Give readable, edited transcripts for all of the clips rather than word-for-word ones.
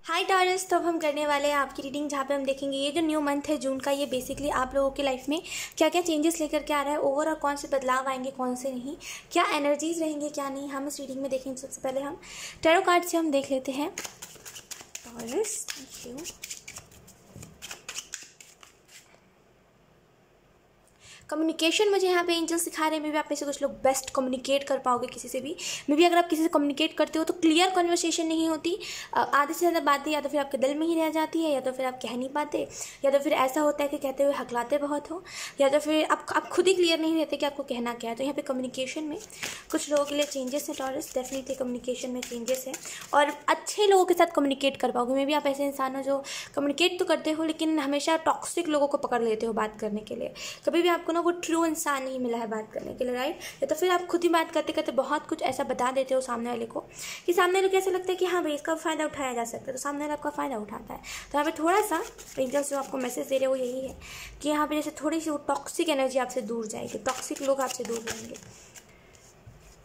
हाय taurus. तो अब हम करने वाले हैं आपकी रीडिंग, जहाँ पे हम देखेंगे ये जो न्यू मंथ है जून का, ये बेसिकली आप लोगों की लाइफ में क्या क्या चेंजेस लेकर के आ रहा है, ओवरऑल कौन से बदलाव आएंगे, कौन से नहीं, क्या एनर्जीज रहेंगे, क्या नहीं, हम इस रीडिंग में देखेंगे। सबसे पहले हम टैरो कार्ड से हम देख लेते हैं। Taurus, thank you. कम्युनिकेशन मुझे यहाँ पे एंजल्स सिखा रहे हैं। मे भी आप में से कुछ लोग बेस्ट कम्युनिकेट कर पाओगे किसी से भी। मे भी अगर आप किसी से कम्युनिकेट करते हो तो क्लियर कन्वर्सेशन नहीं होती, आधे से ज़्यादा बातें या तो फिर आपके दिल में ही रह जाती है, या तो फिर आप कह नहीं पाते, या तो फिर ऐसा होता है कि कहते हुए हकलाते बहुत हो, या तो फिर आप खुद ही क्लियर नहीं रहते कि आपको कहना क्या है। तो यहाँ पे कम्युनिकेशन में कुछ लोगों के लिए चेंजेस है टॉरस, डेफिनेटली कम्युनिकेशन में चेंजेस है और अच्छे लोगों के साथ कम्युनिकेट कर पाओगे। मे भी आप ऐसे इंसान हो जो कम्युनिकेट तो करते हो लेकिन हमेशा टॉक्सिक लोगों को पकड़ लेते हो बात करने के लिए। कभी भी आपको वो ट्रू इंसान नहीं मिला है बात करने के लिए, राइट। या तो फिर आप खुद ही बात करते करते बहुत कुछ ऐसा बता देते हो सामने वाले को कि सामने वाले को ऐसा लगता है कि हाँ भाई इसका फ़ायदा उठाया जा सकता है, तो सामने वाला आपका फ़ायदा उठाता है। तो यहाँ पे थोड़ा सा एंजल्स जो आपको मैसेज दे रहे हो वो यही है कि यहाँ पे जैसे थोड़ी सी वो टॉक्सिक एनर्जी आपसे दूर जाएगी, टॉक्सिक लोग आपसे दूर रहेंगे।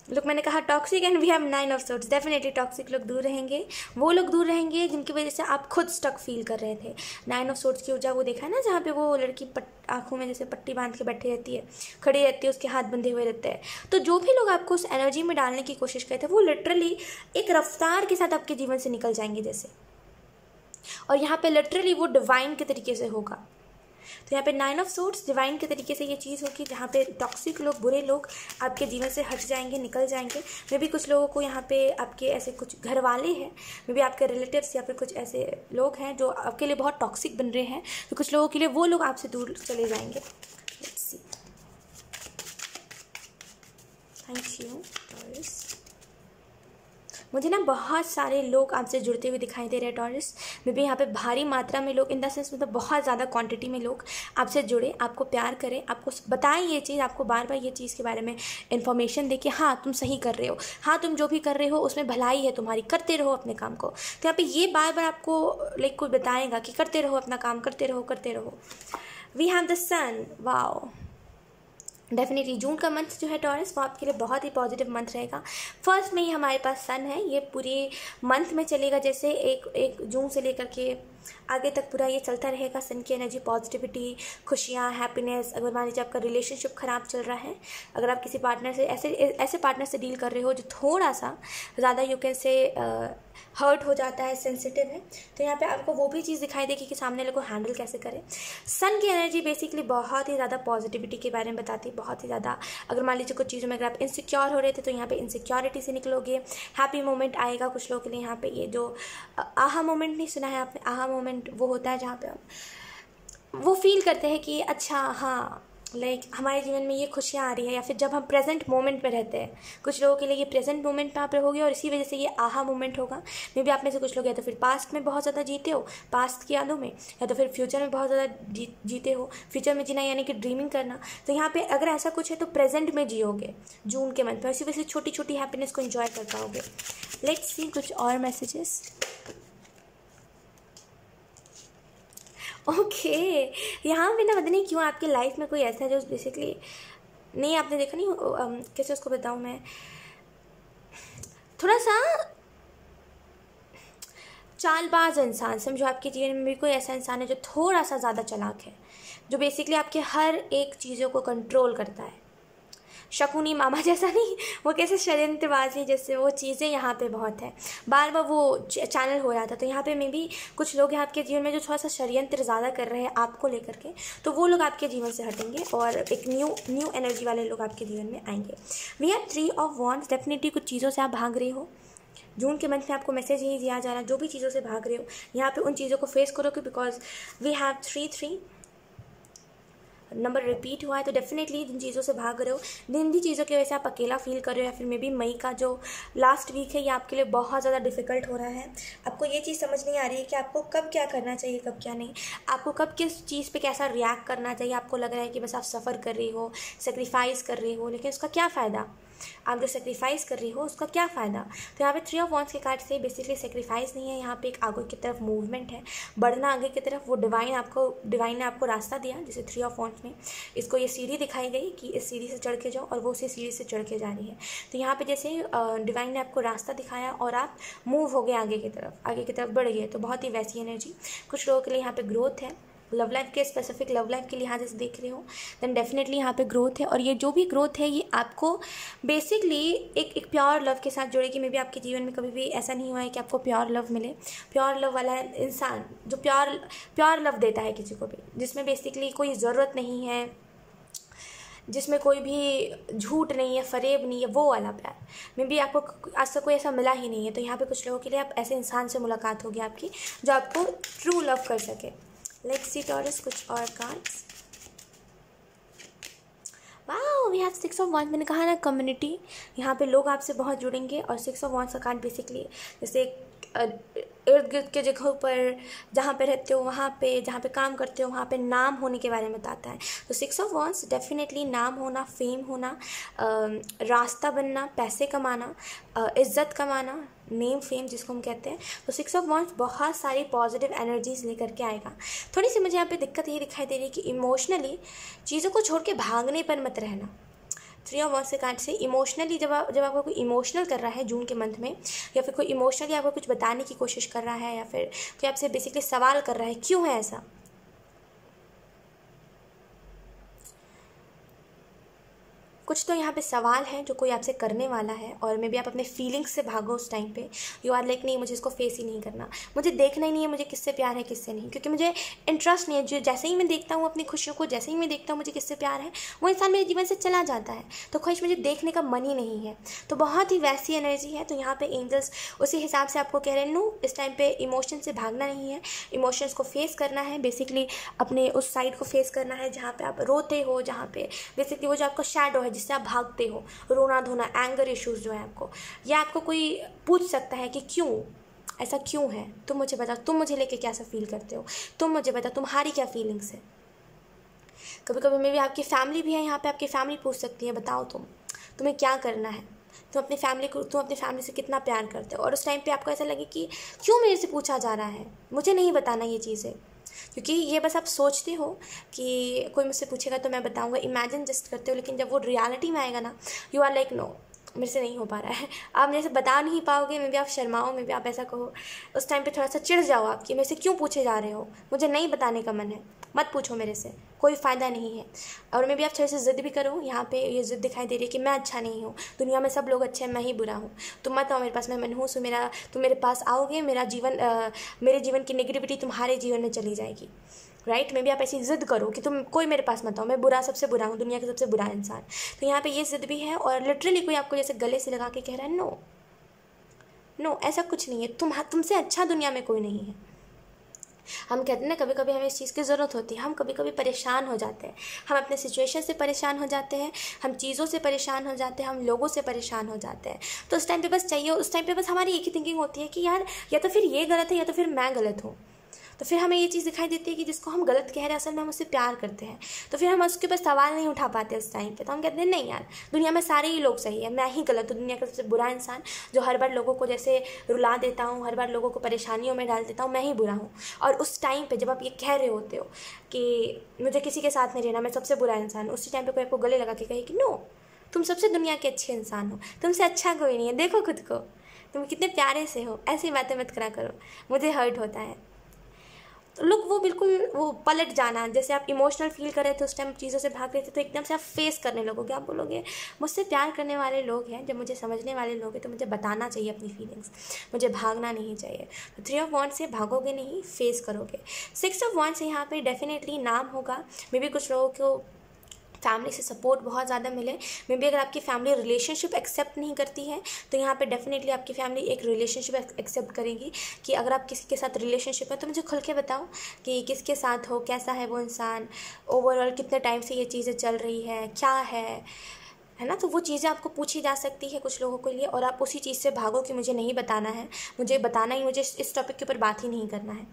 लोग, मैंने कहा toxic and we have 9 of swords, definitely toxic लोग दूर रहेंगे। वो लोग दूर रहेंगे जिनकी वजह से आप खुद स्टक फील कर रहे थे। 9 ऑफ सोर्ड्स की ऊर्जा वो देखा है ना, जहाँ पे वो लड़की आंखों में जैसे पट्टी बांध के बैठी रहती है, खड़ी रहती है, उसके हाथ बंधे हुए रहते हैं। तो जो भी लोग आपको उस एनर्जी में डालने की कोशिश करते हैं वो लिटरली एक रफ्तार के साथ आपके जीवन से निकल जाएंगे जैसे, और यहाँ पे लिटरली वो डिवाइन के तरीके से होगा। तो यहाँ पे 9 ऑफ सोर्ड्स डिवाइन के तरीके से ये चीज़ होगी, जहाँ पे टॉक्सिक लोग, बुरे लोग आपके जीवन से हट जाएंगे, निकल जाएंगे। मे भी कुछ लोगों को यहाँ पे आपके ऐसे कुछ घर वाले हैं, मे भी आपके रिलेटिव्स या फिर कुछ ऐसे लोग हैं जो आपके लिए बहुत टॉक्सिक बन रहे हैं, तो कुछ लोगों के लिए वो लोग आपसे दूर चले जाएंगे। Let's see. Thank you taurus. मुझे ना बहुत सारे लोग आपसे जुड़ते हुए दिखाई दे रहे हैं टॉरस। मे भी यहाँ पे भारी मात्रा में लोग, इन द सेंस मतलब बहुत ज़्यादा क्वांटिटी में लोग आपसे जुड़े, आपको प्यार करें, आपको बताएं ये चीज़, आपको बार बार ये चीज़ के बारे में इन्फॉर्मेशन दे कि हाँ तुम सही कर रहे हो, हाँ तुम जो भी कर रहे हो उसमें भलाई है तुम्हारी, करते रहो अपने काम को। तो यहाँ पे ये बार बार आपको लाइक कोई बताएगा कि करते रहो अपना काम, करते रहो करते रहो। We have the sun, wow. Definitely June का मंथ जो है टॉरस, वो आपके लिए बहुत ही पॉजिटिव मंथ रहेगा। फर्स्ट में ही हमारे पास सन है, ये पूरे मंथ में चलेगा, जैसे एक जून से लेकर के आगे तक पूरा ये चलता रहेगा। सन की एनर्जी, पॉजिटिविटी, खुशियाँ, हैप्पीनेस। अगर मान लीजिए आपका रिलेशनशिप ख़राब चल रहा है, अगर आप किसी पार्टनर से ऐसे पार्टनर से डील कर रहे हो जो थोड़ा सा ज़्यादा यू कैन से हर्ट हो जाता है, सेंसिटिव है, तो यहाँ पे आपको वो भी चीज़ दिखाई देगी कि सामने वाले को हैंडल कैसे करें। सन की एनर्जी बेसिकली बहुत ही ज़्यादा पॉजिटिविटी के बारे में बताती है, बहुत ही ज़्यादा। अगर मान लीजिए कुछ चीज़ों में अगर आप इनसिक्योर हो रहे थे तो यहाँ पे इनसिक्योरिटी से निकलोगे, हैप्पी मोमेंट आएगा कुछ लोगों के लिए। यहाँ पे ये जो आहा मोमेंट, नहीं सुना है आपने? आहा मोमेंट वो होता है जहाँ पे हम वो फील करते हैं कि अच्छा हाँ लाइक हमारे जीवन में ये खुशियाँ आ रही है, या फिर जब हम प्रेजेंट मोमेंट में रहते हैं। कुछ लोगों के लिए ये प्रेजेंट मोमेंट में आप रहोगे और इसी वजह से ये आहा मोमेंट होगा। मे भी आप में से कुछ लोग या तो फिर पास्ट में बहुत ज़्यादा जीते हो, पास्ट की यादों में, या तो फिर फ्यूचर में बहुत ज़्यादा जीते हो। फ्यूचर में जीना यानी कि ड्रीमिंग करना। तो यहाँ पे अगर ऐसा कुछ है तो प्रेजेंट में जियोगे जून के मंथ में, इसी वजह से छोटी छोटी हैप्पीनेस को एंजॉय कर पाओगे। लेट्स सी कुछ और मैसेजेस। ओके, यहाँ पे ना पता नहीं क्यों आपकी लाइफ में कोई ऐसा है जो बेसिकली, नहीं आपने देखा नहीं, कैसे उसको बताऊँ मैं, थोड़ा सा चालबाज इंसान समझो। आपके जीवन में भी कोई ऐसा इंसान है जो थोड़ा सा ज़्यादा चालाक है, जो बेसिकली आपके हर एक चीज़ों को कंट्रोल करता है। शकुनी मामा जैसा नहीं, वो कैसे षड्यंत्रबाजी जैसे वो चीज़ें यहाँ पे बहुत है, बार बार वो चैनल हो रहा था। तो यहाँ पे में भी कुछ लोग हैं आपके जीवन में जो थोड़ा सा षड्यंत्र ज़्यादा कर रहे हैं आपको लेकर के, तो वो लोग आपके जीवन से हटेंगे और एक न्यू एनर्जी वाले लोग आपके जीवन में आएंगे। We have 3 of wands, definitely कुछ चीज़ों से आप भाग रहे हो। जून के मंथ में आपको मैसेज यही दिया जा रहा है, जो भी चीज़ों से भाग रहे हो यहाँ पे उन चीज़ों को फेस करोगे, because we have 3 number repeat हुआ है। तो डेफिनेटली जिन चीज़ों से भाग रहे हो, जिन भी चीज़ों की वजह से आप अकेला फील कर रहे हो, या फिर मे बी मई का जो लास्ट वीक है ये आपके लिए बहुत ज़्यादा डिफिकल्ट हो रहा है। आपको ये चीज़ समझ नहीं आ रही है कि आपको कब क्या करना चाहिए, कब क्या नहीं, आपको कब किस चीज़ पे कैसा रिएक्ट करना चाहिए। आपको लग रहा है कि बस आप सफ़र कर रही हो, सेक्रीफाइस कर रही हो, लेकिन उसका क्या फ़ायदा। आप जो सेक्रीफाइस कर रही हो उसका क्या फ़ायदा। तो यहाँ पे 3 ऑफ वॉन्ड्स के कार्ड से बेसिकली सेक्रीफाइस नहीं है, यहाँ पे एक आगे की तरफ मूवमेंट है, बढ़ना आगे की तरफ। वो डिवाइन ने आपको रास्ता दिया, जैसे 3 ऑफ वॉन्ड्स में इसको ये सीढ़ी दिखाई गई कि इस सीढ़ी से चढ़ के जाओ, और वो उसी सीढ़ी से चढ़ के जा रही है। तो यहाँ पे जैसे डिवाइन ने आपको रास्ता दिखाया और आप मूव हो गए आगे की तरफ बढ़ गए। तो बहुत ही वैसी एनर्जी कुछ लोगों के लिए यहाँ पे ग्रोथ है। लव लाइफ के स्पेसिफिक लव लाइफ के लिहाज से देख रहे हो देन डेफिनेटली यहाँ पे ग्रोथ है। और ये जो भी ग्रोथ है ये आपको बेसिकली एक प्योर लव के साथ जोड़ेगी। मे बी आपके जीवन में कभी भी ऐसा नहीं हुआ है कि आपको प्योर लव मिले। प्योर लव वाला इंसान जो प्योर लव देता है किसी को भी, जिसमें बेसिकली कोई ज़रूरत नहीं है, जिसमें कोई भी झूठ नहीं है, फरेब नहीं है, वो वाला प्यार मे बी आपको आज तक कोई ऐसा मिला ही नहीं है। तो यहाँ पे कुछ लोगों के लिए आप ऐसे इंसान से मुलाकात होगी आपकी जो आपको ट्रू लव कर सके। लेट्स सी टॉरस कुछ और cards. Wow, we have 6 of wands. मैंने कहा ना कम्युनिटी, यहाँ पे लोग आपसे बहुत जुड़ेंगे। और 6 ऑफ वॉन्ड्स का कार्ड बेसिकली जैसे इर्द गिर्द के जगहों पर जहाँ पे रहते हो वहाँ पे, जहाँ पे काम करते हो वहाँ पे नाम होने के बारे में बताता है। तो 6 ऑफ वॉन्ड्स डेफिनेटली नाम होना, फेम होना, रास्ता बनना, पैसे कमाना, इज्जत कमाना, नेम फेम जिसको हम कहते हैं। तो 6 ऑफ वॉन्ड्स बहुत सारी पॉजिटिव एनर्जीज लेकर के आएगा। थोड़ी सी मुझे यहाँ पे दिक्कत ये दिखाई दे रही है कि इमोशनली चीज़ों को छोड़ के भागने पर मत रहना। 3 ऑफ वॉन्ड्स के कार्ड से इमोशनली जब आपको कोई इमोशनल कर रहा है जून के मंथ में, या फिर कोई इमोशनली आपको कुछ बताने की कोशिश कर रहा है, या फिर कोई आपसे बेसिकली सवाल कर रहा है क्यों है ऐसा, कुछ तो यहाँ पे सवाल है जो कोई आपसे करने वाला है। और मे बी आप अपने फीलिंग्स से भागो उस टाइम पे। यू आर लाइक नहीं, मुझे इसको फेस ही नहीं करना, मुझे देखना ही नहीं है मुझे किससे प्यार है किससे नहीं, क्योंकि मुझे इंटरेस्ट नहीं है। जो जैसे ही मैं देखता हूँ अपनी खुशियों को, जैसे ही मैं देखता हूँ मुझे किससे प्यार है, वो इंसान मेरे जीवन से चला जाता है। तो ख्वाहिश मुझे देखने का मन ही नहीं है। तो बहुत ही वैसी एनर्जी है। तो यहाँ पे एंजल्स उसी हिसाब से आपको कह रहे हैं, नो इस टाइम पे इमोशन से भागना नहीं है, इमोशंस को फेस करना है। बेसिकली अपने उस साइड को फेस करना है जहाँ पे आप रोते हो, जहाँ पे बेसिकली वो जो आपका शैडो है जिससे आप भागते हो, रोना धोना, एंगर इश्यूज जो है आपको, या आपको कोई पूछ सकता है कि क्यों ऐसा क्यों है, तुम मुझे बता, तुम मुझे लेके कैसा फील करते हो, तुम मुझे बता तुम्हारी क्या फीलिंग्स है। कभी कभी में भी आपकी फैमिली भी है यहाँ पे, आपकी फैमिली पूछ सकती है बताओ तुम्हें क्या करना है, तुम अपनी फैमिली से कितना प्यार करते हो। और उस टाइम पे आपको ऐसा लगे कि क्यों मेरे से पूछा जा रहा है, मुझे नहीं बताना ये चीज़ें, क्योंकि ये बस आप सोचते हो कि कोई मुझसे पूछेगा तो मैं बताऊंगा, इमेजिन जस्ट करते हो। लेकिन जब वो रियलिटी में आएगा ना, यू आर लाइक नो मेरे से नहीं हो पा रहा है। आप मेरे से बता नहीं पाओगे, मे भी आप शर्माओ, मे भी आप ऐसा कहो, उस टाइम पे थोड़ा सा चिढ़ जाओ आप कि मेरे से क्यों पूछे जा रहे हो, मुझे नहीं बताने का मन है, मत पूछो मेरे से, कोई फ़ायदा नहीं है। और मे भी आप थोड़े से ज़िद भी करो। यहाँ पे ये ज़िद दिखाई दे रही है कि मैं अच्छा नहीं हूँ, दुनिया में सब लोग अच्छे हैं, मैं ही बुरा हूँ, तुम मत आओ मेरे पास, मैं मनहूस हूँ, तुम मेरे पास आओगे मेरे जीवन की नेगेटिविटी तुम्हारे जीवन में चली जाएगी। राइट, मे बी आप ऐसी ज़िद करो कि तुम कोई मेरे पास मत आओ, मैं सबसे बुरा हूँ, दुनिया का सबसे बुरा इंसान। तो यहाँ पे ये ज़िद भी है। और लिटरली कोई आपको जैसे गले से लगा के कह रहा है नो ऐसा कुछ नहीं है, तुमसे अच्छा दुनिया में कोई नहीं है। हम कहते हैं ना कभी कभी हमें इस चीज़ की ज़रूरत होती है, हम कभी कभी परेशान हो जाते हैं, हम अपने सिचुएशन से परेशान हो जाते हैं, हम चीज़ों से परेशान हो जाते हैं, हम लोगों से परेशान हो जाते हैं। तो उस टाइम पे बस चाहिए, उस टाइम पे बस हमारी एक ही थिंकिंग होती है कि यार या तो फिर ये गलत है या तो फिर मैं गलत हूँ। तो फिर हमें ये चीज़ दिखाई देती है कि जिसको हम गलत कह रहे हैं असल में हम उससे प्यार करते हैं। तो फिर हम उसके ऊपर सवाल नहीं उठा पाते उस टाइम पे। तो हम कहते हैं नहीं यार, दुनिया में सारे ही लोग सही है, मैं ही गलत हूँ, दुनिया का सबसे बुरा इंसान जो हर बार लोगों को जैसे रुला देता हूँ, हर बार लोगों को परेशानियों में डाल देता हूँ, मैं ही बुरा हूँ। और उस टाइम पर जब आप ये कह रहे होते हो कि मुझे किसी के साथ नहीं रहना, मैं सबसे बुरा इंसान हूँ, उसी टाइम पर कोई आपको गले लगा के कहे कि नो तुम सबसे दुनिया के अच्छे इंसान हो, तुमसे अच्छा कोई नहीं है, देखो खुद को, तुम कितने प्यारे से हो, ऐसी बातें मत करा करो, मुझे हर्ट होता है। तो लोग वो बिल्कुल वो पलट जाना, जैसे आप इमोशनल फील कर रहे थे उस टाइम चीज़ों से भाग रहे थे, तो एकदम से आप फेस करने लगोगे, आप बोलोगे मुझसे प्यार करने वाले लोग हैं, जब मुझे समझने वाले लोग हैं तो मुझे बताना चाहिए अपनी फीलिंग्स, मुझे भागना नहीं चाहिए। तो 3 ऑफ वॉन्ड्स से भागोगे नहीं, फेस करोगे। 6 ऑफ वॉन्ड्स से यहाँ पे डेफिनेटली नाम होगा। मे बी कुछ लोगों को फैमिली से सपोर्ट बहुत ज़्यादा मिले। मे बी अगर आपकी फैमिली रिलेशनशिप एक्सेप्ट नहीं करती है तो यहाँ पे डेफिनेटली आपकी फैमिली एक रिलेशनशिप एक्सेप्ट करेगी कि अगर आप किसी के साथ रिलेशनशिप है तो मुझे खुल के बताओ कि किसके साथ हो, कैसा है वो इंसान, ओवरऑल कितने टाइम से ये चीज़ें चल रही है, क्या है ना। तो वो चीज़ें आपको पूछी जा सकती है कुछ लोगों के लिए, और आप उसी चीज़ से भागो कि मुझे नहीं बताना है, मुझे बताना ही, मुझे इस टॉपिक के ऊपर बात ही नहीं करना है।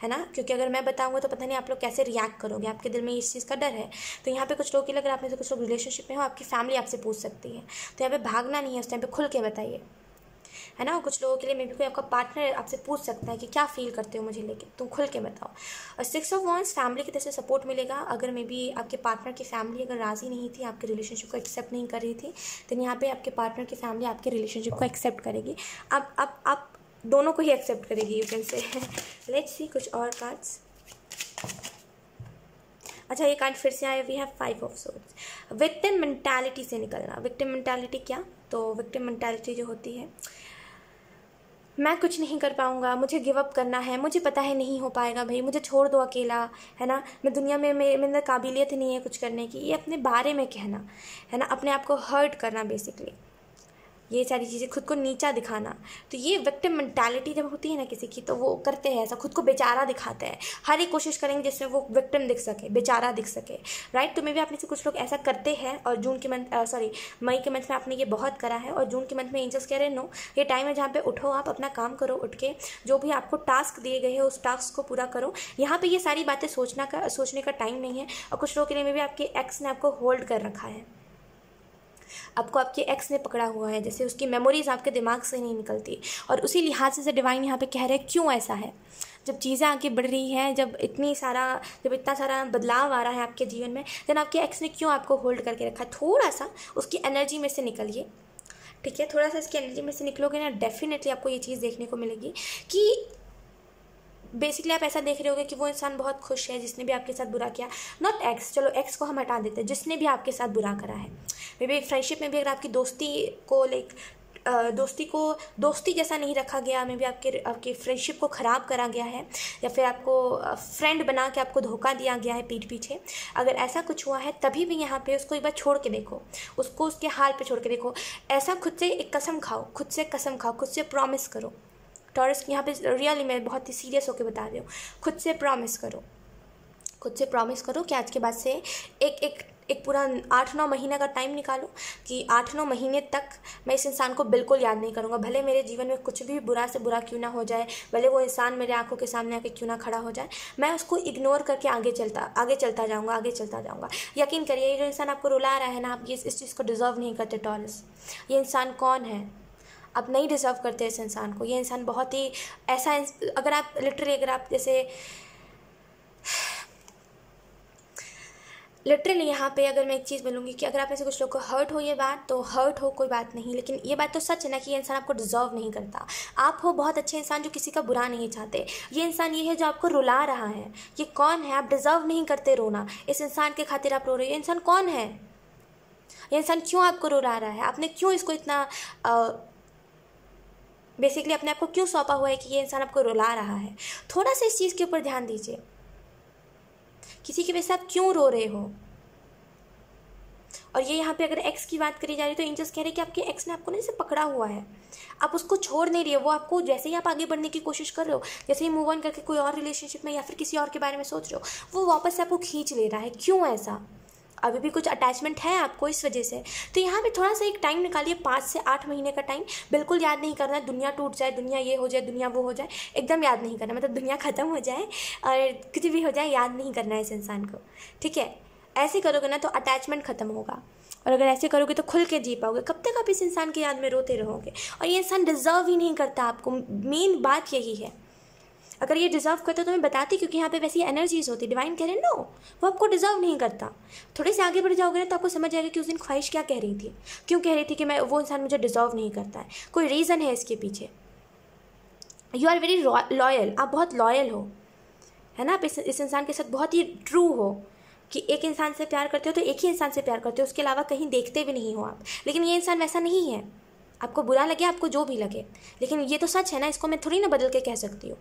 है ना, क्योंकि अगर मैं बताऊंगा तो पता नहीं आप लोग कैसे रिएक्ट करोगे, आपके दिल में इस चीज़ का डर है। तो यहाँ पे कुछ लोग के लिए, अगर आप में से कुछ लोग रिलेशनशिप में हो, आपकी फैमिली आपसे पूछ सकती है, तो यहाँ पे भागना नहीं है, उस टाइम पे खुल के बताइए, है ना। कुछ लोगों के लिए मे बी कोई आपका पार्टनर आपसे पूछ सकता है कि क्या फील करते हो मुझे लेके, तुम खुल के बताओ। और 6 ऑफ वांड्स, फैमिली की तरफ से सपोर्ट मिलेगा। अगर मे बी आपके पार्टनर की फैमिली अगर राज़ी नहीं थी, आपके रिलेशनशिप को एक्सेप्ट नहीं कर रही थी, तो यहाँ पे आपके पार्टनर की फैमिली आपके रिलेशनशिप को एक्सेप्ट करेगी। आप दोनों को ही एक्सेप्ट करेगी, you can say. Let's see कुछ और कार्ड्स। अच्छा, ये कार्ड फिर से आया, we have 5 of swords. Victim mentality से निकलना। विक्टिम मेंटालिटी क्या? तो विक्टिम मेंटालिटी जो होती है, मैं कुछ नहीं कर पाऊंगा, मुझे गिव अप करना है, मुझे पता है नहीं हो पाएगा भाई, मुझे छोड़ दो अकेला, है ना, मैं दुनिया में मेरे अंदर काबिलियत ही नहीं है कुछ करने की, ये अपने बारे में कहना, है ना, अपने आप को हर्ट करना बेसिकली, ये सारी चीज़ें, खुद को नीचा दिखाना। तो ये विक्टिम मेंटालिटी जब होती है ना किसी की, तो वो करते हैं ऐसा, खुद को बेचारा दिखाते हैं, हर एक कोशिश करेंगे जिससे वो विक्टिम दिख सके, बेचारा दिख सके, राइट। तो मे भी आप में से कुछ लोग ऐसा करते हैं, और मई के मंथ में आपने ये बहुत करा है, और जून के मंथ में एंजल्स कह रहे हैं नो, ये टाइम है जहाँ पे उठो, आप अपना काम करो, उठ के जो भी आपको टास्क दिए गए हैं उस टास्क को पूरा करो। यहाँ पे ये सारी बातें सोचने का टाइम नहीं है। और कुछ लोगों के लिए मे भी आपके एक्स ने आपको होल्ड कर रखा है, आपको आपके एक्स ने पकड़ा हुआ है, जैसे उसकी मेमोरीज आपके दिमाग से नहीं निकलती, और उसी लिहाज से डिवाइन यहाँ पे कह रहे हैं क्यों ऐसा है। जब चीज़ें आगे बढ़ रही हैं, जब इतना सारा बदलाव आ रहा है आपके जीवन में, देन आपके एक्स ने क्यों आपको होल्ड करके रखा है। थोड़ा सा उसकी एनर्जी में से निकलिए, ठीक है, थोड़ा सा इसकी एनर्जी में से निकलोगे ना, डेफिनेटली आपको ये चीज़ देखने को मिलेगी कि बेसिकली आप ऐसा देख रहे होगे कि वो इंसान बहुत खुश है जिसने भी आपके साथ बुरा किया। नॉट एक्स, चलो एक्स को हम हटा देते हैं, जिसने भी आपके साथ बुरा करा है। मे बी फ्रेंडशिप में भी अगर आपकी दोस्ती जैसा नहीं रखा गया, मे बी आपके फ्रेंडशिप को ख़राब करा गया है, या फिर आपको फ्रेंड बना के आपको धोखा दिया गया है पीठ पीछे, अगर ऐसा कुछ हुआ है, तभी भी यहाँ पे उसको एक बार छोड़ के देखो, उसको उसके हाल पे छोड़ के देखो। ऐसा खुद से एक कसम खाओ, खुद से प्रॉमिस करो। टॉरस यहाँ पे रियली मैं बहुत ही सीरियस होकर बता रही हूँ, खुद से प्रॉमिस करो कि आज के बाद से एक पूरा 8-9 महीने का टाइम निकालो कि 8-9 महीने तक मैं इस इंसान को बिल्कुल याद नहीं करूँगा, भले मेरे जीवन में कुछ भी बुरा से बुरा क्यों ना हो जाए, भले वो इंसान मेरे आंखों के सामने आके क्यों ना खड़ा हो जाए, मैं उसको इग्नोर करके आगे चलता जाऊँगा। यकीन करिए, ये जो इंसान आपको रुला रहा है ना, आप ये इस चीज़ को डिज़र्व नहीं करते टॉरस। ये इंसान कौन है? आप नहीं डिज़र्व करते इस इंसान को। ये इंसान बहुत ही ऐसा, अगर आप लिटरली यहाँ पे अगर मैं एक चीज़ बोलूँगी कि अगर आप ऐसे कुछ लोग को हर्ट हो, ये बात तो हर्ट हो, कोई बात नहीं, लेकिन ये बात तो सच है ना कि ये इंसान आपको डिज़र्व नहीं करता। आप हो बहुत अच्छे इंसान जो किसी का बुरा नहीं चाहते, ये इंसान ये है जो आपको रुला रहा है। ये कौन है? आप डिज़र्व नहीं करते रोना, इस इंसान के खातिर आप रो रहे हो। ये इंसान कौन है? ये इंसान क्यों आपको रुला रहा है? आपने क्यों इसको इतना बेसिकली अपने आप को क्यों सौंपा हुआ है कि ये इंसान आपको रुला रहा है? थोड़ा सा इस चीज़ के ऊपर ध्यान दीजिए, किसी की वजह से आप क्यों रो रहे हो। और ये यहाँ पे अगर एक्स की बात करी जा रही है, तो एंजल्स कह रहे हैं कि आपके एक्स ने आपको ना जैसे पकड़ा हुआ है, आप उसको छोड़ नहीं रही हो। वो आपको जैसे ही आप आगे बढ़ने की कोशिश कर रहे हो, जैसे ही मूव ऑन करके कोई और रिलेशनशिप में या फिर किसी और के बारे में सोच रहे हो, वो वापस से आपको खींच ले रहा है। क्यों ऐसा? अभी भी कुछ अटैचमेंट है आपको इस वजह से। तो यहाँ पे थोड़ा सा एक टाइम निकालिए, 5 से 8 महीने का टाइम। बिल्कुल याद नहीं करना है दुनिया टूट जाए, दुनिया ये हो जाए, दुनिया वो हो जाए, एकदम याद नहीं करना, मतलब दुनिया ख़त्म हो जाए और कुछ भी हो जाए, याद नहीं करना है इस इंसान को, ठीक है। ऐसे करोगे ना तो अटैचमेंट ख़त्म होगा, और अगर ऐसे करोगे तो खुल के जी पाओगे। कब तक आप इस इंसान की याद में रोते रहोगे? और ये इंसान डिज़र्व ही नहीं करता आपको, मेन बात यही है। अगर ये डिज़र्व करता तो मैं बताती, क्योंकि यहाँ पे वैसी एनर्जीज होती। डिवाइन कह रहे हैं नो, वो आपको डिज़र्व नहीं करता। थोड़े से आगे बढ़ जाओगे ना तो आपको समझ आएगा कि उस दिन ख्वाहिश क्या कह रही थी, क्यों कह रही थी कि वो इंसान मुझे डिज़र्व नहीं करता है। कोई रीज़न है इसके पीछे। यू आर वेरी लॉयल, आप बहुत लॉयल हो, है ना। आप इस इंसान के साथ बहुत ही ट्रू हो कि एक इंसान से प्यार करते हो तो एक ही इंसान से प्यार करते हो, उसके अलावा कहीं देखते भी नहीं हो आप। लेकिन ये इंसान वैसा नहीं है। आपको बुरा लगे, आपको जो भी लगे, लेकिन ये तो सच है ना, इसको मैं थोड़ी ना बदल के कह सकती हूँ।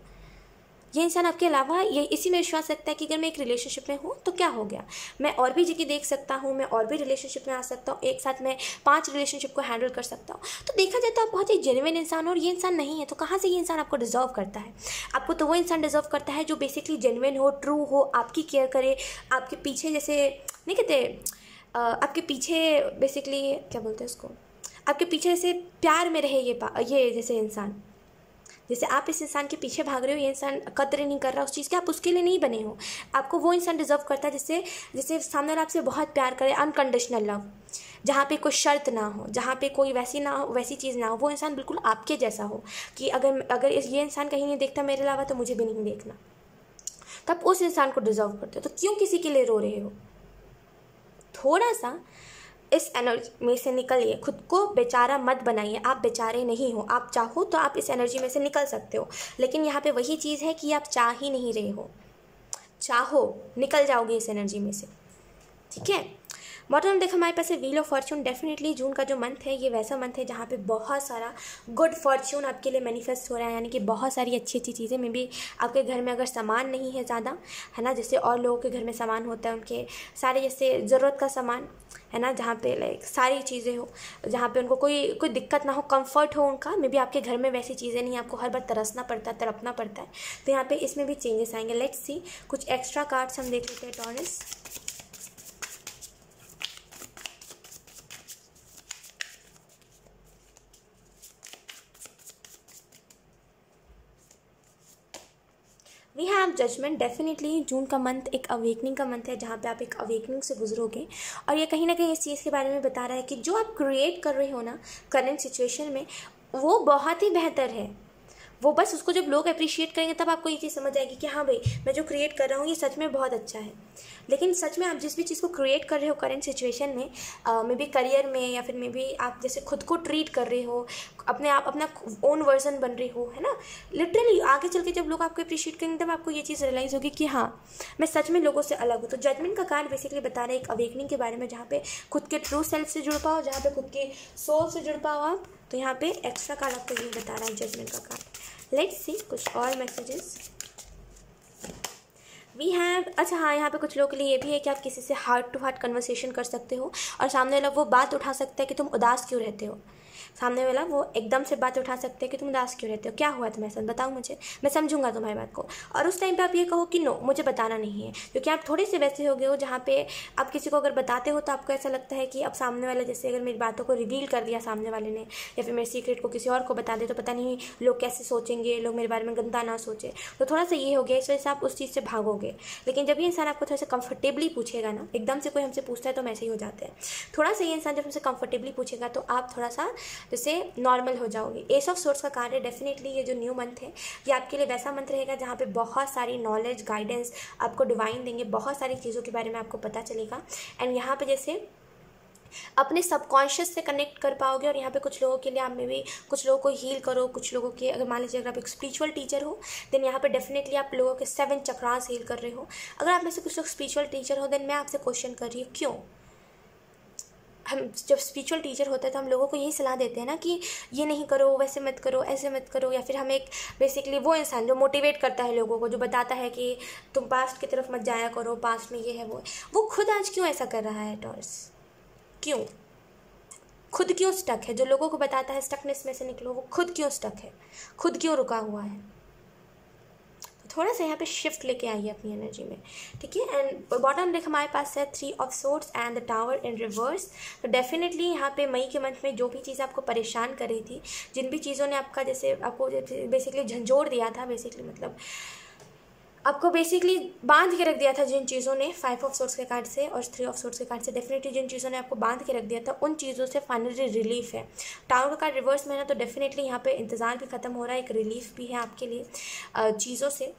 ये इंसान आपके अलावा ये इसी में विश्वास रखता है कि अगर मैं एक रिलेशनशिप में हूँ तो क्या हो गया, मैं और भी जगह देख सकता हूँ, मैं और भी रिलेशनशिप में आ सकता हूँ, एक साथ मैं 5 रिलेशनशिप को हैंडल कर सकता हूँ। तो देखा जाए तो आप बहुत ही जेन्युइन इंसान हो, और ये इंसान नहीं है। तो कहाँ से ये इंसान आपको डिज़र्व करता है? आपको तो वो इंसान डिज़र्व करता है जो बेसिकली जेन्युइन हो, ट्रू हो, आपकी केयर करे, आपके पीछे, जैसे नहीं कहते, आपके पीछे बेसिकली क्या बोलते हैं उसको, आपके पीछे जैसे प्यार में रहे ये जैसे इंसान, जैसे आप इस इंसान के पीछे भाग रहे हो, ये इंसान कदर नहीं कर रहा उस चीज़ की, आप उसके लिए नहीं बने हो। आपको वो इंसान डिजर्व करता है जिससे सामने वाला आपसे बहुत प्यार करे, अनकंडीशनल लव, जहाँ पे कोई शर्त ना हो, जहाँ पे कोई वैसी चीज़ ना हो। वो इंसान बिल्कुल आपके जैसा हो कि अगर ये इंसान कहीं नहीं देखता मेरे अलावा तो मुझे भी नहीं देखना, तब उस इंसान को डिजर्व करते हो। तो क्यों किसी के लिए रो रहे हो? थोड़ा सा इस एनर्जी में से निकलिए, खुद को बेचारा मत बनाइए। आप बेचारे नहीं हो, आप चाहो तो आप इस एनर्जी में से निकल सकते हो, लेकिन यहाँ पे वही चीज़ है कि आप चाह ही नहीं रहे हो। चाहो निकल जाओगे इस एनर्जी में से, ठीक है। बॉटम देखो हमारे पास है wheel of Fortune. Definitely June का जो मंथ है ये वैसा मंथ है जहाँ पे बहुत सारा गुड फॉर्च्यून आपके लिए मैनिफेस्ट हो रहा है, यानी कि बहुत सारी अच्छी अच्छी चीज़ें। मे भी आपके घर में अगर सामान नहीं है ज़्यादा, है ना, जैसे और लोगों के घर में सामान होता है, उनके सारे जैसे ज़रूरत का सामान, है ना, जहाँ पे लाइक सारी चीज़ें हो, जहाँ पे उनको कोई दिक्कत ना हो, कंफर्ट हो उनका। मे बी आपके घर में वैसी चीज़ें नहीं, आपको हर बार तरसना पड़ता है, तड़पना पड़ता है। तो यहाँ पे इसमें भी चेंजेस आएंगे। लेट्स सी, कुछ एक्स्ट्रा कार्ड्स हम देख लेते हैं Taurus. We have judgement. Definitely June का मंथ एक अवेकनिंग का मंथ है, जहाँ पे आप एक अवेकनिंग से गुजरोगे, और ये कहीं ना कहीं इस चीज़ के बारे में बता रहा है कि जो आप क्रिएट कर रहे हो ना करंट सिचुएशन में, वो बहुत ही बेहतर है। वो बस उसको जब लोग अप्रिशिएट करेंगे तब आपको ये चीज़ समझ आएगी कि हाँ भाई, मैं जो क्रिएट कर रहा हूँ ये सच में बहुत अच्छा है। लेकिन सच में आप जिस भी चीज़ को क्रिएट कर रहे हो करंट सिचुएशन में, मे बी करियर में, या फिर मे बी आप जैसे खुद को ट्रीट कर रहे हो, अपने आप अपना ओन वर्जन बन रही हो, है ना, लिटरली आगे चल के जब लोग आपको अप्रिशिएट करेंगे तब आपको ये चीज़ रियलाइज़ होगी कि हाँ, मैं सच में लोगों से अलग हूँ। तो जजमेंट का कार्ड बेसिकली बता रहा है एक अवेकनिंग के बारे में, जहाँ पे खुद के ट्रू सेल्फ से जुड़ पाओ, जहाँ पे खुद के सोल से जुड़ पाओ आप। तो यहाँ पे एक्स्ट्रा कार्ड आपको ये बता रहा है जजमेंट का कार्ड। लेट्स सी कुछ और मैसेजेस वी हैव। अच्छा हाँ, यहाँ पे कुछ लोगों के लिए ये भी है कि आप किसी से हार्ट टू हार्ट कन्वर्सेशन कर सकते हो, और सामने वाला वो बात उठा सकता है कि तुम उदास क्यों रहते हो। सामने वाला वो एकदम से बात उठा सकते हैं कि तुम उदास क्यों रहते हो, क्या हुआ तुम्हारे साथ, बताओ मुझे, मैं समझूंगा तुम्हारी बात को। और उस टाइम पे आप ये कहो कि नो, मुझे बताना नहीं है, क्योंकि आप थोड़े से वैसे हो गए हो जहाँ पे आप किसी को अगर बताते हो तो आपको ऐसा लगता है कि अब सामने वाला, जैसे अगर मेरी बातों को रिवील कर दिया सामने वाले ने, या फिर मेरे सीक्रेट को किसी और को बता दे तो पता नहीं लोग कैसे सोचेंगे, लोग मेरे बारे में गंदा ना सोचे। तो थोड़ा सा ये हो गया, इस वजह से आप उस चीज़ से भागोगे। लेकिन जब ये इंसान आपको थोड़ा सा कंफर्टेबली पूछेगा ना, एकदम से कोई हमसे पूछता है तो हम ऐसे ही हो जाते हैं, थोड़ा सा ये इंसान जब हमसे कंफर्टेबली पूछेगा तो आप थोड़ा सा जैसे नॉर्मल हो जाओगे। एस ऑफ सोर्स का कार्ड है। डेफिनेटली ये जो न्यू मंथ है ये आपके लिए वैसा मंथ रहेगा जहाँ पे बहुत सारी नॉलेज, गाइडेंस आपको डिवाइन देंगे, बहुत सारी चीज़ों के बारे में आपको पता चलेगा। एंड यहाँ पे जैसे अपने सबकॉन्शियस से कनेक्ट कर पाओगे। और यहाँ पे कुछ लोगों के लिए आप में भी कुछ लोगों को हील करो, कुछ लोगों के, अगर मान लीजिए अगर आप एक स्पिरिचुअल टीचर हो देन यहाँ पे डेफिनेटली आप लोगों के 7 चक्रास हील कर रहे हो। अगर आप में से कुछ लोग स्पिरिचुअल टीचर हो देन मैं आपसे क्वेश्चन कर रही हूँ, क्यों हम जब स्पिरिचुअल टीचर होते हैं तो हम लोगों को यही सलाह देते हैं ना कि ये नहीं करो, वैसे मत करो, ऐसे मत करो। या फिर हम एक बेसिकली वो इंसान जो मोटिवेट करता है लोगों को, जो बताता है कि तुम पास्ट की तरफ मत जाया करो, पास्ट में ये है वो खुद आज क्यों ऐसा कर रहा है टॉर्स? क्यों खुद क्यों स्टक है? जो लोगों को बताता है स्टकनेस में से निकलो, वो खुद क्यों स्टक है, खुद क्यों रुका हुआ है? थोड़ा सा यहाँ पे शिफ्ट लेके आइए अपनी एनर्जी में, ठीक है। एंड बॉटम देख हमारे पास है 3 of swords and the tower in reverse. तो डेफिनेटली यहाँ पे मई के मंथ में जो भी चीज़ आपको परेशान कर रही थी, जिन भी चीज़ों ने आपका जैसे आपको बेसिकली झंझोड़ दिया था, बेसिकली मतलब आपको बेसिकली बांध के रख दिया था जिन चीज़ों ने, 5 ऑफ सोर्ड्स के कार्ड से और 3 ऑफ सोर्ड्स के कार्ड से, डेफिनेटली जिन चीज़ों ने आपको बांध के रख दिया था उन चीज़ों से फाइनली रिलीफ है। टावर का कार्ड रिवर्स में है, तो डेफिनेटली यहाँ पे इंतज़ार भी खत्म हो रहा है, एक रिलीफ भी है आपके लिए चीज़ों से।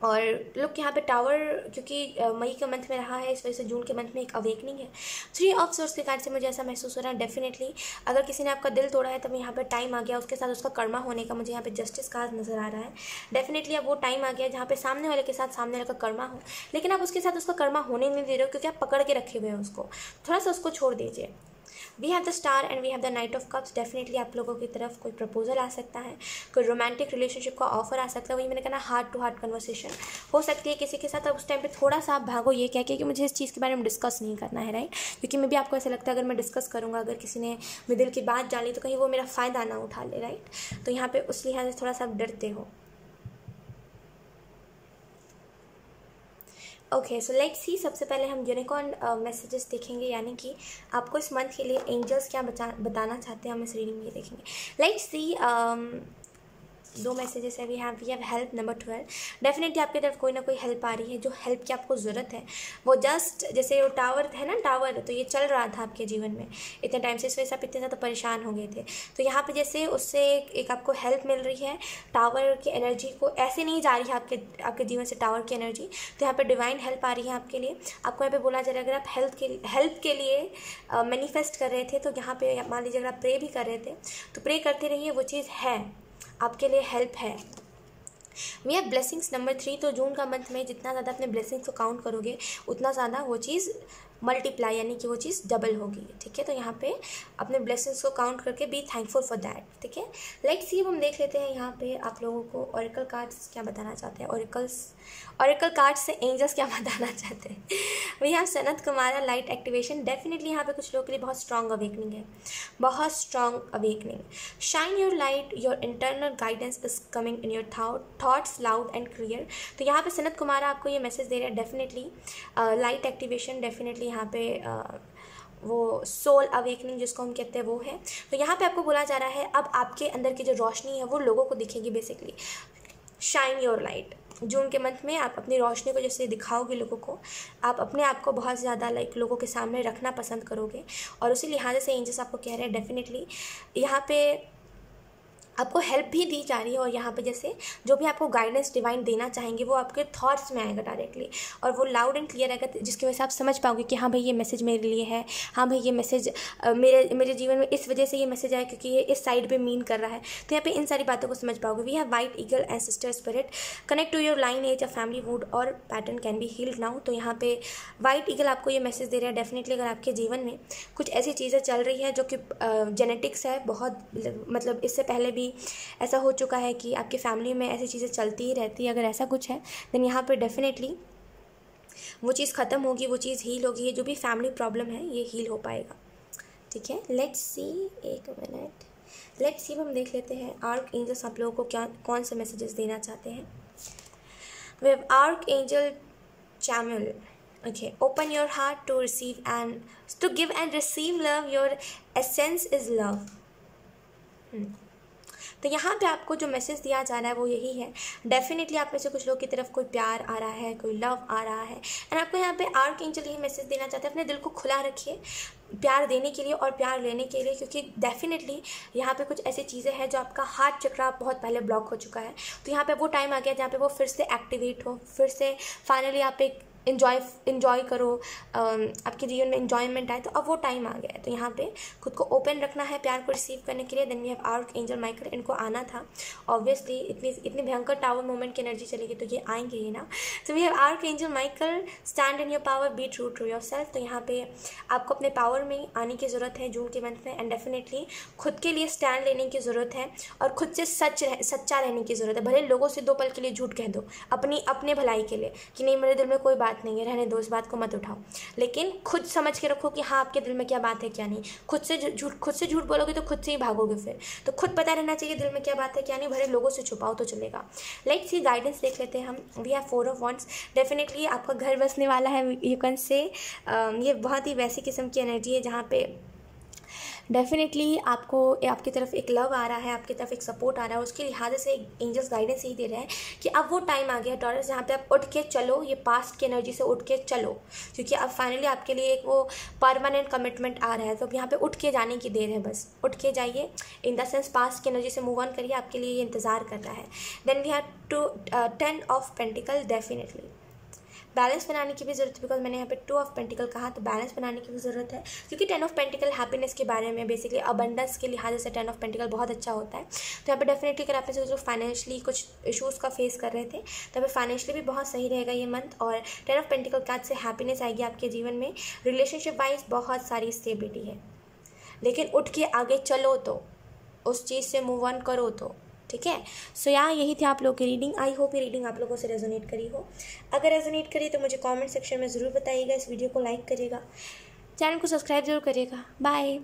और लुक यहाँ पे टावर क्योंकि मई के मंथ में रहा है, इस वजह से जून के मंथ में एक अवेकनिंग है। 3 ऑफ सोर्स के कार्ड से मुझे ऐसा महसूस हो रहा है डेफिनेटली अगर किसी ने आपका दिल तोड़ा है तब यहाँ पे टाइम आ गया उसके साथ उसका कर्मा होने का। मुझे यहाँ पे जस्टिस कार्ड नजर आ रहा है। डेफिनेटली अब वो टाइम आ गया जहाँ पे सामने वाले के साथ सामने वाले का कर्मा हो, लेकिन आप उसके साथ उसका कर्मा होने नहीं दे रहे हो क्योंकि आप पकड़ के रखे हुए हैं उसको। थोड़ा सा उसको छोड़ दीजिए। We have the star and we have the knight of cups. Definitely आप लोगों की तरफ कोई प्रपोजल आ सकता है, कोई रोमांटिक रिलेशनशिप का ऑफर आ सकता है। वही मैंने कहा ना, हार्ट टू हार्ट कन्वर्सेशन हो सकती है किसी के साथ। अब उस टाइम पे थोड़ा सा आप भागो ये कह के कि मुझे इस चीज़ के बारे में डिस्कस नहीं करना है, राइट? क्योंकि मे भी आपको ऐसा लगता है अगर मैं डिस्कस करूँगा, अगर किसी ने मेरे दिल की बात जान ली तो कहीं वो मेरा फ़ायदा ना उठा ले, राइट? तो यहाँ पे उस लिहाज से थोड़ा सा आप डरते हो। Okay, so let's see. सबसे पहले हम यूनिकॉर्न मैसेजेस देखेंगे, यानी कि आपको इस मंथ के लिए एंजल्स क्या बताना चाहते हैं हम इस रीडिंग में देखेंगे। लेट्स सी। दो मैसेजेस है। We have help number 12। Definitely आपकी तरफ कोई ना कोई हेल्प आ रही है, जो हेल्प की आपको ज़रूरत है। वो जस्ट जैसे वो टावर है ना, टावर, तो ये चल रहा था आपके जीवन में इतने टाइम से, इस वजह से आप इतने ज़्यादा परेशान हो गए थे। तो यहाँ पे जैसे उससे एक आपको हेल्प मिल रही है। टावर की एनर्जी को ऐसे नहीं जा रही है आपके जीवन से टावर की एनर्जी, तो यहाँ पर डिवाइन हेल्प आ रही है आपके लिए। आपको यहाँ पे बोला जा रहा है अगर आप हेल्प के लिए मैनिफेस्ट कर रहे थे, तो यहाँ पे मान लीजिए अगर आप प्रे भी कर रहे थे तो प्रे करते रहिए, वो चीज़ है आपके लिए, हेल्प है। We have blessings number 3। तो जून का मंथ में जितना ज़्यादा अपने ब्लेसिंग्स को काउंट करोगे उतना ज़्यादा वो चीज़ मल्टीप्लाई, यानी कि वो चीज़ डबल होगी। ठीक है, तो यहाँ पे अपने ब्लेसिंग्स को काउंट करके बी थैंकफुल फॉर दैट। ठीक है, लेट्स सी, हम देख लेते हैं यहाँ पे आप लोगों को ऑरेकल कार्ड्स क्या बताना चाहते हैं। ऑरेकल कार्ड्स से एंजल्स क्या बताना चाहते हैं। We have Sanat Kumara light activation. Definitely यहाँ पे कुछ लोगों के लिए बहुत स्ट्रॉन्ग अवेकनिंग है, बहुत strong awakening. Shine your light, your internal guidance is coming in your thoughts loud and clear. तो यहाँ पे सनत कुमारा आपको ये मैसेज दे रहे हैं। डेफिनेटली लाइट एक्टिवेशन, डेफिनेटली यहाँ पे वो सोल अवेकनिंग जिसको हम कहते हैं वो है। तो यहाँ पे आपको बोला जा रहा है अब आपके अंदर की जो रोशनी है वो लोगों को दिखेगी। बेसिकली शाइन योर लाइट, जून के मंथ में आप अपनी रोशनी को जैसे दिखाओगे लोगों को, आप अपने आप को बहुत ज़्यादा लोगों के सामने रखना पसंद करोगे। और उसी लिहाज से एंजल्स आपको कह रहे हैं डेफिनेटली यहाँ पे आपको हेल्प भी दी जा रही है। और यहाँ पे जैसे जो भी आपको गाइडेंस डिवाइन देना चाहेंगे वो आपके थॉट्स में आएगा डायरेक्टली, और वो लाउड एंड क्लियर आएगा, जिसकी वजह से आप समझ पाओगे कि हाँ भाई ये मैसेज मेरे लिए है, हाँ भाई ये मैसेज मेरे जीवन में इस वजह से ये मैसेज आया क्योंकि ये इस साइड पे मीन कर रहा है। तो यहाँ पे इन सारी बातों को समझ पाओगे। We have white eagle and sister spirit, connect to your line as a family wound or pattern can be healed now. तो यहाँ पे वाइट ईगल आपको ये मैसेज दे रहा है डेफिनेटली अगर आपके जीवन में कुछ ऐसी चीज़ें चल रही है जो कि जेनेटिक्स है, बहुत मतलब इससे पहले भी ऐसा हो चुका है कि आपकी फैमिली में ऐसी चीज़ें चलती ही रहती है, अगर ऐसा कुछ है देन यहाँ पर डेफिनेटली वो चीज़ ख़त्म होगी, वो चीज़ हील होगी। ये जो भी फैमिली प्रॉब्लम है ये हील हो पाएगा। ठीक है, लेट्स सी, एक मिनट, लेट्स सी, हम देख लेते हैं आर्क एंजल्स आप लोगों को कौन से मैसेजेस देना चाहते हैं। We have archangel Chamuel. Okay, open your heart to receive and to give and receive love. Your essence is love. तो यहाँ पे आपको जो मैसेज दिया जा रहा है वो यही है। डेफिनेटली आप में से कुछ लोग की तरफ कोई प्यार आ रहा है, कोई लव आ रहा है, एंड आपको यहाँ पे आर्क एंजल यही मैसेज देना चाहते हैं, अपने दिल को खुला रखिए प्यार देने के लिए और प्यार लेने के लिए, क्योंकि डेफिनेटली यहाँ पे कुछ ऐसी चीज़ें हैं जो आपका हार्ट चक्रा बहुत पहले ब्लॉक हो चुका है। तो यहाँ पे वो टाइम आ गया जहाँ पे वो फिर से एक्टिवेट हो, फिर से फाइनली आप एक इन्जॉय करो, आपके जीवन में इन्जॉयमेंट आए। तो अब वो टाइम आ गया है। तो यहाँ पे खुद को ओपन रखना है प्यार को रिसीव करने के लिए। Then we have archangel Michael, इनको आना था ऑब्वियसली, इतनी भयंकर टावर मोमेंट की एनर्जी चलेगी तो ये आएंगे ही ना। तो we have archangel Michael, stand in your power, be true to yourself. तो यहाँ पे आपको अपने पावर में आने की ज़रूरत है जून के मंथ में, एंड डेफिनेटली खुद के लिए स्टैंड लेने की ज़रूरत है और खुद से सच्चा रहने की ज़रूरत है। भले लोगों से 2 पल के लिए झूठ कह दो अपने भलाई के लिए कि नहीं मेरे दिल में कोई बात नहीं है, रहने दो, इस बात को मत उठाओ, लेकिन खुद समझ के रखो कि हाँ आपके दिल में क्या बात है क्या नहीं। खुद से झूठ बोलोगे तो खुद से ही भागोगे फिर। तो खुद पता रहना चाहिए दिल में क्या बात है क्या नहीं, भले लोगों से छुपाओ तो चलेगा। लेट्स सी, गाइडेंस देख लेते हैं हम। We have 4 of wands. Definitely आपका घर बसने वाला है, यू कैन से ये बहुत ही वैसी किस्म की एनर्जी है जहाँ पे डेफिनेटली आपको आपकी तरफ एक लव आ रहा है, आपकी तरफ एक सपोर्ट आ रहा है। उसके लिहाज से एंजल्स गाइडेंस यही दे रहे हैं कि अब वो टाइम आ गया टॉरस जहाँ पे आप उठ के चलो, ये पास्ट की एनर्जी से उठ के चलो, क्योंकि अब फाइनली आपके लिए एक वो परमानेंट कमिटमेंट आ रहा है। तो अब यहाँ पे उठ के जाने की देर है, बस उठ के जाइए, इन द सेंस पास्ट की एनर्जी से मूव ऑन करिए, आपके लिए ये इंतज़ार कर रहा है। Then we have 10 of pentacle. Definitely balance बनाने की भी ज़रूरत है, बिकॉज मैंने यहाँ पे 2 ऑफ पेंटिकल कहा, तो बैलेंस बनाने की भी ज़रूरत है, क्योंकि 10 ऑफ पेंटिकल हैप्पीनेस के बारे में, बेसिकली अबंडेंस के लिहाज से 10 ऑफ पेंटिकल बहुत अच्छा होता है। तो यहाँ पे डेफिनेटली अगर आप में से जो फाइनेंशियली कुछ इशूज़ का फेस कर रहे थे तो यहाँ पे फाइनेंशियली भी बहुत सही रहेगा ये मंथ। और 10 ऑफ पेंटिकल कार्ड से हैप्पीनेस आएगी आपके जीवन में। रिलेशनशिप वाइज बहुत सारी स्टेबिलिटी है, लेकिन उठ के आगे चलो, तो उस चीज़ से मूव ऑन करो तो ठीक है। सो यहाँ यही थी आप लोगों की रीडिंग। आई होप ये रीडिंग आप लोगों से रेजोनेट करी हो। अगर रेजोनेट करी तो मुझे कमेंट सेक्शन में ज़रूर बताइएगा, इस वीडियो को लाइक करिएगा, चैनल को सब्सक्राइब जरूर करिएगा। बाय।